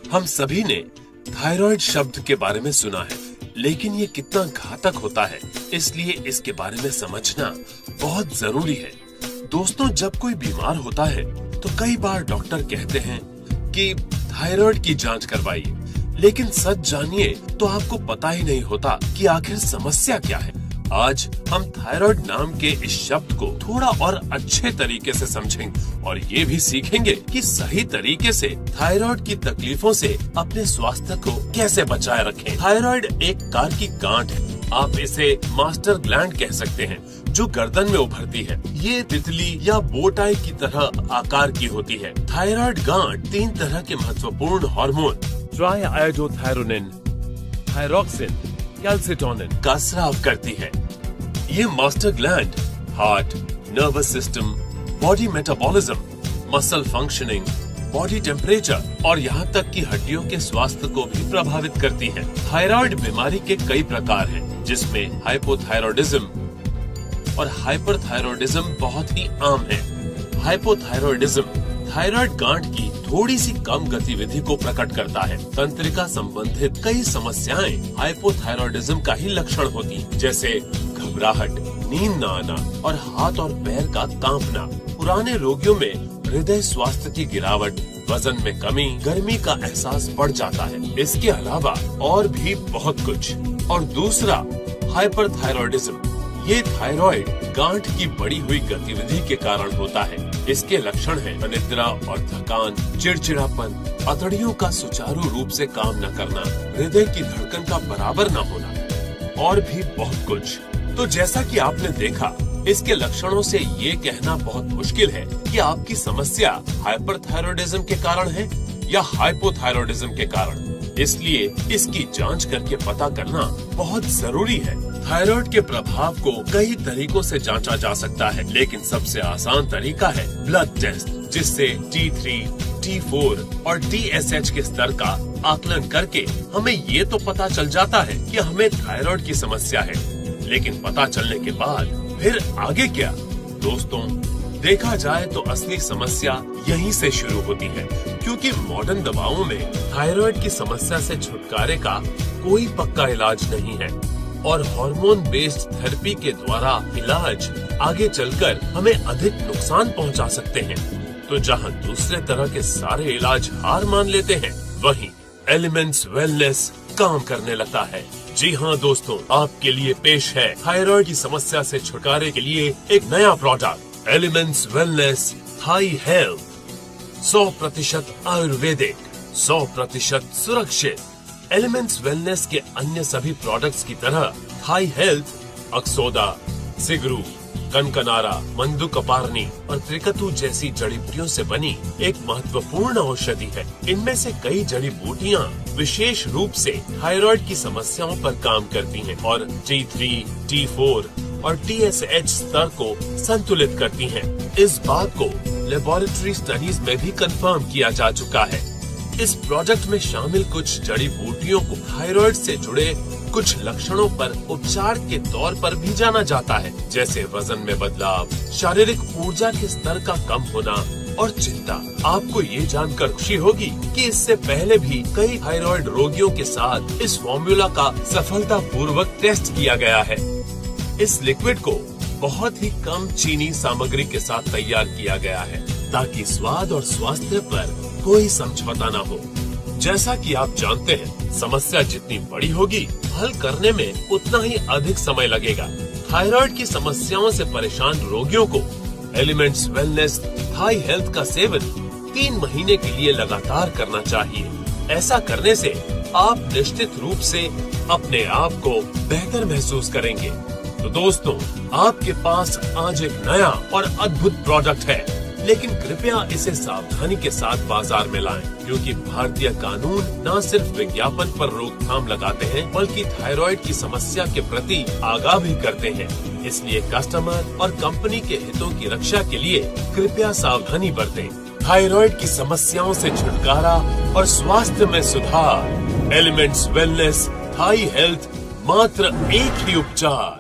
हम सभी ने थायराइड शब्द के बारे में सुना है, लेकिन ये कितना घातक होता है, इसलिए इसके बारे में समझना बहुत जरूरी है। दोस्तों, जब कोई बीमार होता है तो कई बार डॉक्टर कहते हैं कि थायराइड की जांच करवाइए, लेकिन सच जानिए तो आपको पता ही नहीं होता कि आखिर समस्या क्या है। आज हम थायराइड नाम के इस शब्द को थोड़ा और अच्छे तरीके से समझेंगे और ये भी सीखेंगे कि सही तरीके से थायराइड की तकलीफों से अपने स्वास्थ्य को कैसे बचाए रखें। थायराइड एक कार की गांठ है, आप इसे मास्टर ग्लैंड कह सकते हैं, जो गर्दन में उभरती है। ये तितली या बोटाई की तरह आकार की होती है। थायराइड गांठ 3 तरह के महत्वपूर्ण हार्मोन ट्राइआयोडोथायरोनिन, थायरोक्सिन, कैल्सिटोनिन का स्राव करती है। ये master gland heart, nervous system, body metabolism, muscle functioning, body temperature और यहाँ तक कि हड्डियों के स्वास्थ्य को भी प्रभावित करती है। थायराइड बीमारी के कई प्रकार हैं, जिसमें हाइपोथायरॉयडिज्म और हाइपरथायरॉयडिज्म बहुत ही आम है। हाइपोथायरॉयडिज्म थायराइड गांठ की थोड़ी सी कम गतिविधि को प्रकट करता है। तंत्रिका संबंधित कई समस्याएं हाइपोथायरॉयडिज्म का ही लक्षण होती हैं, जैसे घबराहट, नींद न आना और हाथ और पैर का कांपना। पुराने रोगियों में हृदय स्वास्थ्य की गिरावट, वजन में कमी, गर्मी का एहसास बढ़ जाता है। इसके अलावा और भी बहुत कुछ। और दूसरा हाइपरथायरॉयडिज्म, ये थायराइड गांठ की बढ़ी हुई गतिविधि के कारण होता है। इसके लक्षण हैं अनिद्रा और थकान, चिड़चिड़ापन, अतड़ियों का सुचारू रूप से काम न करना, हृदय की धड़कन का बराबर न होना और भी बहुत कुछ। तो जैसा कि आपने देखा, इसके लक्षणों से ये कहना बहुत मुश्किल है कि आपकी समस्या हाइपरथायरॉयडिज्म के कारण है या हाइपोथायरॉयडिज्म के कारण। इसलिए इसकी जांच करके पता करना बहुत जरूरी है। थायराइड के प्रभाव को कई तरीकों से जांचा जा सकता है, लेकिन सबसे आसान तरीका है ब्लड टेस्ट, जिससे T3, T4 और TSH के स्तर का आकलन करके हमें ये तो पता चल जाता है कि हमें थायराइड की समस्या है। लेकिन पता चलने के बाद फिर आगे क्या? दोस्तों, देखा जाए तो असली समस्या यहीं से शुरू होती है, क्योंकि मॉडर्न दवाओं में थायराइड की समस्या से छुटकारे का कोई पक्का इलाज नहीं है और हार्मोन बेस्ड थेरेपी के द्वारा इलाज आगे चलकर हमें अधिक नुकसान पहुंचा सकते हैं। तो जहां दूसरे तरह के सारे इलाज हार मान लेते हैं, वहीं एलिमेंट्स वेलनेस काम करने लगता है। जी हाँ दोस्तों, आपके लिए पेश है थायराइड की समस्या से छुटकारे के लिए एक नया प्रोडक्ट, एलिमेंट्स वेलनेस थाई हेल्थ। 100% आयुर्वेदिक, 100% सुरक्षित। एलिमेंट्स वेलनेस के अन्य सभी प्रोडक्ट्स की तरह थाई हेल्थ अक्सोदा, सिगरू, कनकनारा, मंदुकपारनी और त्रिकतु जैसी जड़ी बूटियों से बनी एक महत्वपूर्ण औषधि है। इनमें से कई जड़ी बूटियाँ विशेष रूप से थायराइड की समस्याओं पर काम करती हैं और T3, T4 और TSH स्तर को संतुलित करती हैं। इस बात को लेबोरेटरी स्टडीज में भी कंफर्म किया जा चुका है। इस प्रोडक्ट में शामिल कुछ जड़ी बूटियों को थायराइड से जुड़े कुछ लक्षणों पर उपचार के तौर पर भी जाना जाता है, जैसे वजन में बदलाव, शारीरिक ऊर्जा के स्तर का कम होना और चिंता। आपको ये जानकर खुशी होगी कि इससे पहले भी कई थायराइड रोगियों के साथ इस फॉर्मूला का सफलतापूर्वक टेस्ट किया गया है। इस लिक्विड को बहुत ही कम चीनी सामग्री के साथ तैयार किया गया है, ताकि स्वाद और स्वास्थ्य पर कोई समझौता न हो। जैसा कि आप जानते हैं, समस्या जितनी बड़ी होगी, हल करने में उतना ही अधिक समय लगेगा। थायराइड की समस्याओं से परेशान रोगियों को एलिमेंट्स वेलनेस थाई हेल्थ का सेवन 3 महीने के लिए लगातार करना चाहिए। ऐसा करने से आप निश्चित रूप से अपने आप को बेहतर महसूस करेंगे। तो दोस्तों, आपके पास आज एक नया और अद्भुत प्रोडक्ट है, लेकिन कृपया इसे सावधानी के साथ बाजार में लाएं, क्योंकि भारतीय कानून न सिर्फ विज्ञापन पर रोकथाम लगाते हैं, बल्कि थायराइड की समस्या के प्रति आगाह भी करते हैं। इसलिए कस्टमर और कंपनी के हितों की रक्षा के लिए कृपया सावधानी बरतें। थायराइड की समस्याओं से छुटकारा और स्वास्थ्य में सुधार। एलिमेंट्स वेलनेस थाई हेल्थ, मात्र एक ही उपचार।